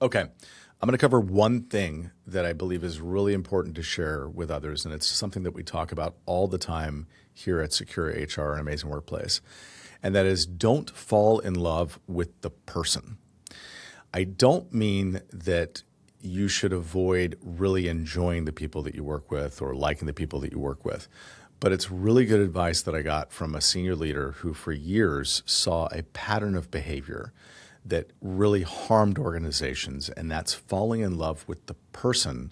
Okay. I'm going to cover one thing that I believe is really important to share with others, and it's something that we talk about all the time here at Secure HR and Amazing Workplace, and that is don't fall in love with the person. I don't mean that you should avoid really enjoying the people that you work with or liking the people that you work with. But it's really good advice that I got from a senior leader who for years saw a pattern of behavior that really harmed organizations, and that's falling in love with the person.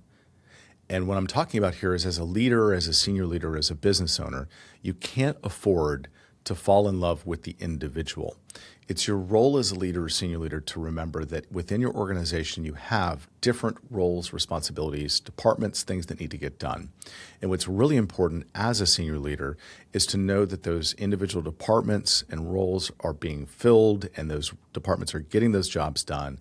And what I'm talking about here is as a leader, as a senior leader, as a business owner, you can't afford to fall in love with the individual. It's your role as a leader or senior leader to remember that within your organization, you have different roles, responsibilities, departments, things that need to get done. And what's really important as a senior leader is to know that those individual departments and roles are being filled and those departments are getting those jobs done.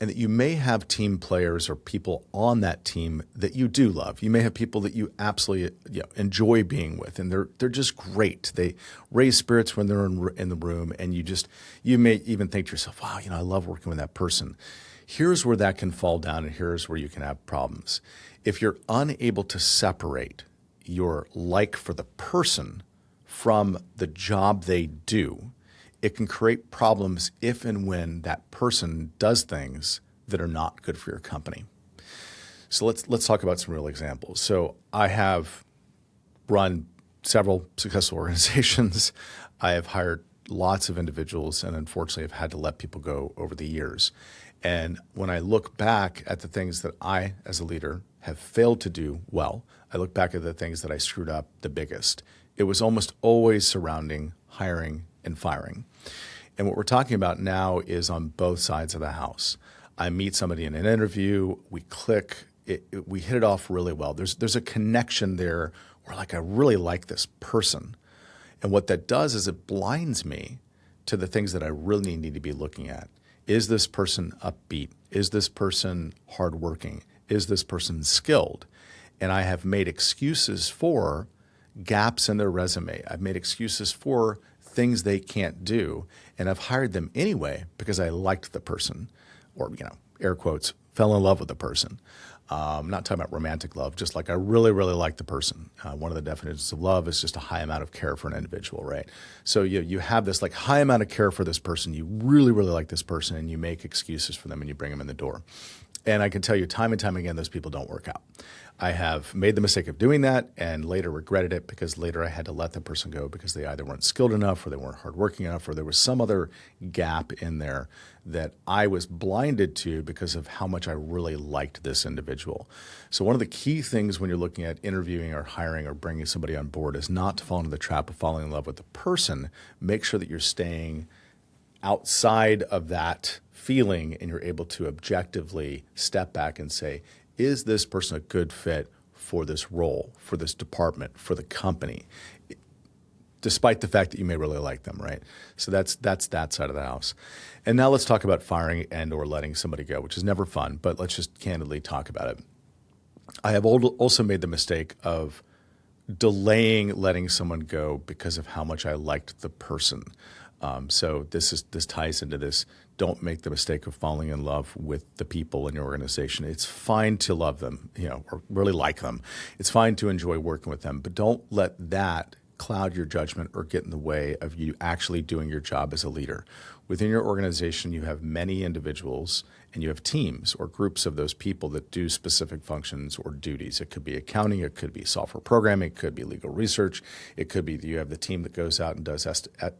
And that you may have team players or people on that team that you do love. You may have people that you absolutely enjoy being with, and they're just great. They raise spirits when they're in the room, and you may even think to yourself, "Wow, I love working with that person." Here's where that can fall down, and here's where you can have problems. If you're unable to separate your like for the person from the job they do, it can create problems if and when that person does things that are not good for your company. So let's talk about some real examples. So I have run several successful organizations. I have hired lots of individuals, and unfortunately have had to let people go over the years. And when I look back at the things that I, as a leader, have failed to do well, I look back at the things that I screwed up the biggest. It was almost always surrounding hiring and firing. And what we're talking about now is on both sides of the house. I meet somebody in an interview, we click, we hit it off really well. There's a connection there where I really like this person. And what that does is it blinds me to the things that I really need to be looking at. Is this person upbeat? Is this person hardworking? Is this person skilled? And I have made excuses for gaps in their resume. I've made excuses for things they can't do, and I've hired them anyway because I liked the person, or air quotes, fell in love with the person. I'm not talking about romantic love, just like I really, really like the person. One of the definitions of love is just a high amount of care for an individual, right? So you have this high amount of care for this person. You really, really like this person, and you make excuses for them and you bring them in the door. And I can tell you time and time again, those people don't work out. I have made the mistake of doing that and later regretted it because later I had to let the person go because they either weren't skilled enough or they weren't hardworking enough or there was some other gap in there that I was blinded to because of how much I really liked this individual. So one of the key things when you're looking at interviewing or hiring or bringing somebody on board is not to fall into the trap of falling in love with the person. Make sure that you're staying outside of that feeling and you're able to objectively step back and say, is this person a good fit for this role, for this department, for the company, despite the fact that you may really like them, right? So that's that side of the house. And now let's talk about firing and or letting somebody go, which is never fun, but let's just candidly talk about it. I have also made the mistake of delaying letting someone go because of how much I liked the person. So this ties into this. Don't make the mistake of falling in love with the people in your organization. It's fine to love them, or really like them. It's fine to enjoy working with them, but don't let that cloud your judgment or get in the way of you actually doing your job as a leader. Within your organization, you have many individuals and you have teams or groups of those people that do specific functions or duties. It could be accounting, it could be software programming, it could be legal research, it could be that you have the team that goes out and does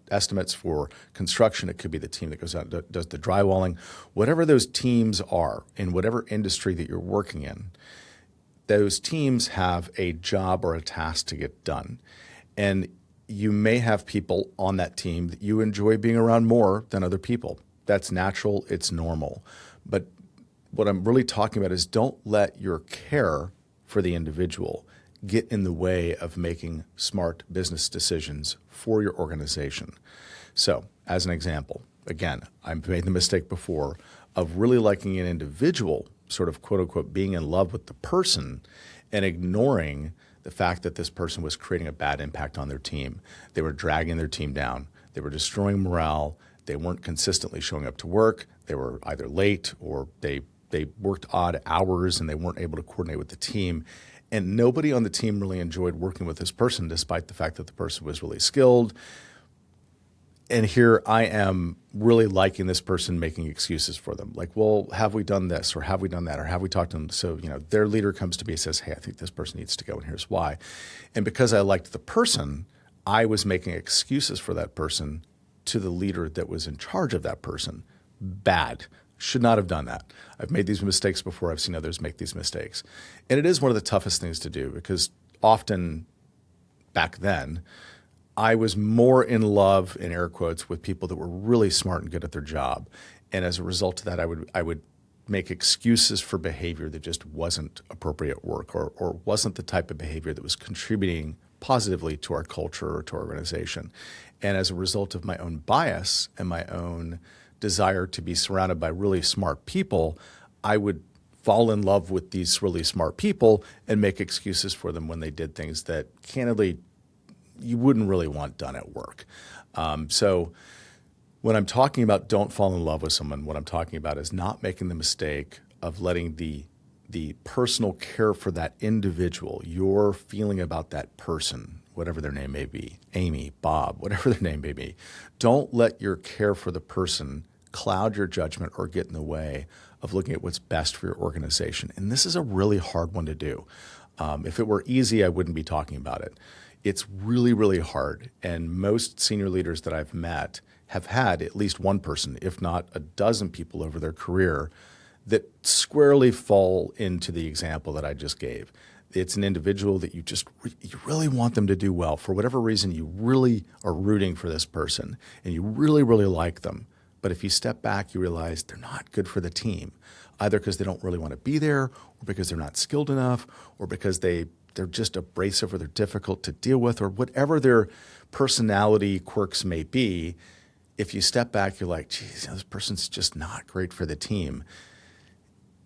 estimates for construction, it could be the team that goes out and does the drywalling. Whatever those teams are in whatever industry that you're working in, those teams have a job or a task to get done. And you may have people on that team that you enjoy being around more than other people. That's natural, it's normal. But what I'm really talking about is don't let your care for the individual get in the way of making smart business decisions for your organization. So, as an example, again, I've made the mistake before of really liking an individual, sort of quote unquote being in love with the person and ignoring the fact that this person was creating a bad impact on their team. They were dragging their team down. They were destroying morale. They weren't consistently showing up to work. They were either late or they they worked odd hours and they weren't able to coordinate with the team. And nobody on the team really enjoyed working with this person, despite the fact that the person was really skilled. And here I am really liking this person, making excuses for them. Like, well, have we done this, or have we done that, or have we talked to them? So, their leader comes to me and says, hey, I think this person needs to go, and here's why. And because I liked the person, I was making excuses for that person to the leader that was in charge of that person. Bad. Should not have done that. I've made these mistakes before. I've seen others make these mistakes. And it is one of the toughest things to do, because often back then, I was more in love, in air quotes, with people that were really smart and good at their job. And as a result of that, I would make excuses for behavior that just wasn't appropriate at work, or wasn't the type of behavior that was contributing positively to our culture or to our organization. And as a result of my own bias and my own desire to be surrounded by really smart people, I would fall in love with these really smart people and make excuses for them when they did things that candidly you wouldn't really want done at work. So when I'm talking about don't fall in love with someone, what I'm talking about is not making the mistake of letting the personal care for that individual, your feeling about that person, whatever their name may be, Amy, Bob, whatever their name may be, don't let your care for the person cloud your judgment or get in the way of looking at what's best for your organization. And this is a really hard one to do. If it were easy, I wouldn't be talking about it. It's really, really hard. And most senior leaders that I've met have had at least one person, if not a dozen people over their career, that squarely fall into the example that I just gave. It's an individual that you really want them to do well. For whatever reason, you really are rooting for this person and you really, really like them. But if you step back, you realize they're not good for the team, either because they don't really want to be there, or because they're not skilled enough, or because they're just abrasive, or they're difficult to deal with, or whatever their personality quirks may be. If you step back, you're like, geez, this person's just not great for the team.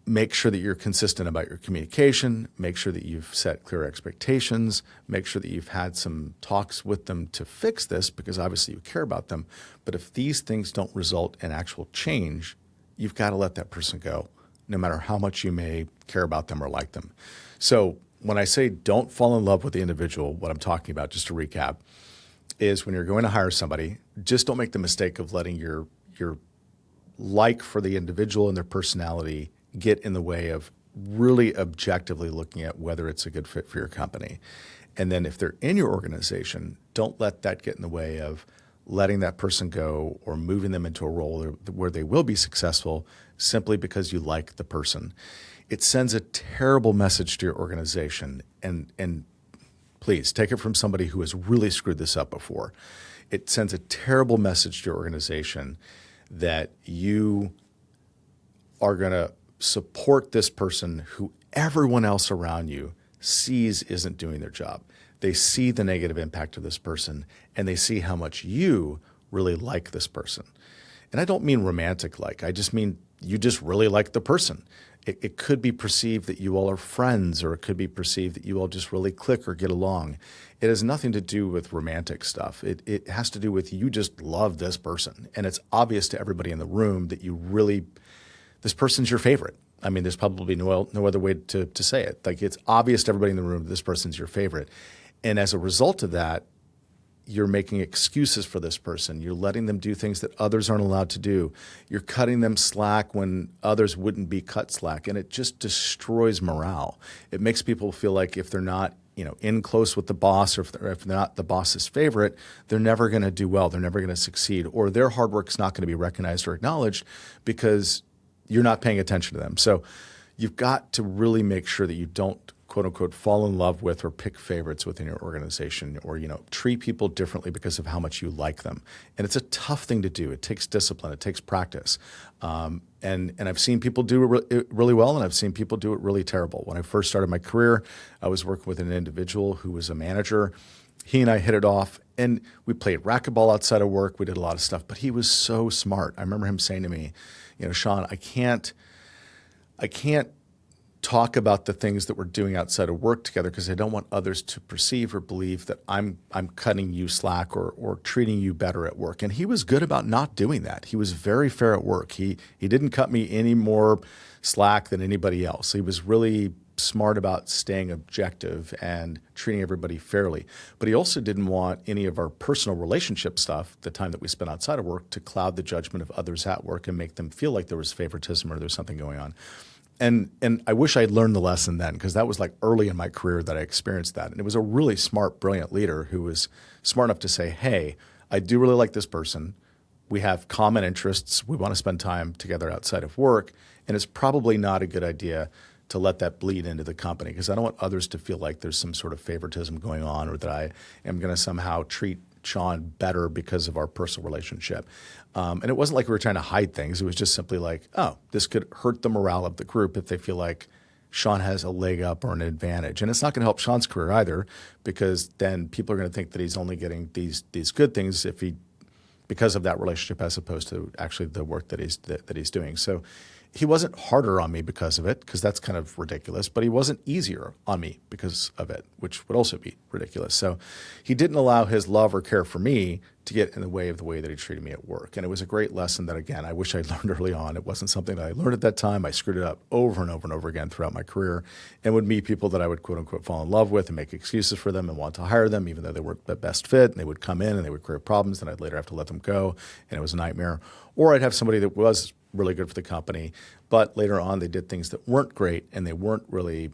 Make sure that you're consistent about your communication. Make sure that you've set clear expectations. Make sure that you've had some talks with them to fix this, because obviously you care about them. But if these things don't result in actual change, you've got to let that person go, no matter how much you may care about them or like them. So when I say don't fall in love with the individual, what I'm talking about, just to recap, is when you're going to hire somebody, just don't make the mistake of letting your like for the individual and their personality get in the way of really objectively looking at whether it's a good fit for your company. And then if they're in your organization, don't let that get in the way of letting that person go or moving them into a role where they will be successful simply because you like the person. It sends a terrible message to your organization. And please take it from somebody who has really screwed this up before. It sends a terrible message to your organization that you are going to support this person who everyone else around you sees isn't doing their job. They see the negative impact of this person, and they see how much you really like this person. And I don't mean romantic like, I just mean you just really like the person. It could be perceived that you all are friends, or it could be perceived that you all just really click or get along. It has nothing to do with romantic stuff. It has to do with you just love this person. And it's obvious to everybody in the room that you really, this person's your favorite. I mean, there's probably no other way to say it. Like, it's obvious to everybody in the room that this person's your favorite. And as a result of that, you're making excuses for this person. You're letting them do things that others aren't allowed to do. You're cutting them slack when others wouldn't be cut slack. And it just destroys morale. It makes people feel like if they're not, in close with the boss, or if they're not the boss's favorite, they're never going to do well. They're never going to succeed, or their hard work's not going to be recognized or acknowledged because you're not paying attention to them. So you've got to really make sure that you don't, quote unquote, fall in love with or pick favorites within your organization, or, treat people differently because of how much you like them. And it's a tough thing to do. It takes discipline. It takes practice. And I've seen people do it really well, and I've seen people do it really terrible. When I first started my career, I was working with an individual who was a manager. He and I hit it off, and we played racquetball outside of work. We did a lot of stuff, but he was so smart. I remember him saying to me, Sean, I can't talk about the things that we're doing outside of work together because I don't want others to perceive or believe that I'm cutting you slack or treating you better at work. And he was good about not doing that. He was very fair at work. He didn't cut me any more slack than anybody else. He was really smart about staying objective and treating everybody fairly. But he also didn't want any of our personal relationship stuff, the time that we spent outside of work, to cloud the judgment of others at work and make them feel like there was favoritism or there's something going on. And I wish I'd learned the lesson then, because that was like early in my career that I experienced that. And it was a really smart, brilliant leader who was smart enough to say, hey, I do really like this person. We have common interests. We want to spend time together outside of work. And it's probably not a good idea to let that bleed into the company, because I don't want others to feel like there's some sort of favoritism going on or that I am going to somehow treat Sean better because of our personal relationship. And it wasn't like we were trying to hide things. It was just simply like, oh, this could hurt the morale of the group if they feel like Sean has a leg up or an advantage. And it's not going to help Sean's career either, because then people are going to think that he's only getting these good things because of that relationship, as opposed to actually the work that he's doing. So he wasn't harder on me because of it, because that's kind of ridiculous, but he wasn't easier on me because of it, which would also be ridiculous. So he didn't allow his love or care for me to get in the way of the way that he treated me at work. And it was a great lesson that, again, I wish I'd learned early on. It wasn't something that I learned at that time. I screwed it up over and over and over again throughout my career, and would meet people that I would, quote unquote, fall in love with and make excuses for them and want to hire them, even though they weren't the best fit. And they would come in and they would create problems, and I'd later have to let them go. And it was a nightmare. Or I'd have somebody that was really good for the company, but later on they did things that weren't great, and they weren't really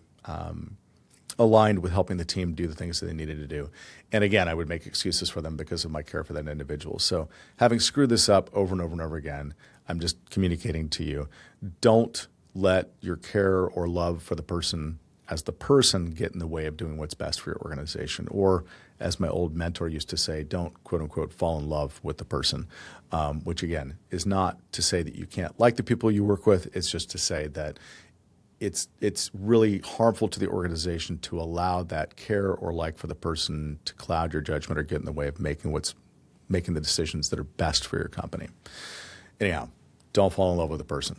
aligned with helping the team do the things that they needed to do. And again, I would make excuses for them because of my care for that individual. So having screwed this up over and over and over again, I'm just communicating to you, don't let your care or love for the person as the person get in the way of doing what's best for your organization. Or, as my old mentor used to say, don't, quote unquote, fall in love with the person, which again is not to say that you can't like the people you work with. It's just to say that it's really harmful to the organization to allow that care or like for the person to cloud your judgment or get in the way of making the decisions that are best for your company. Anyhow, don't fall in love with the person.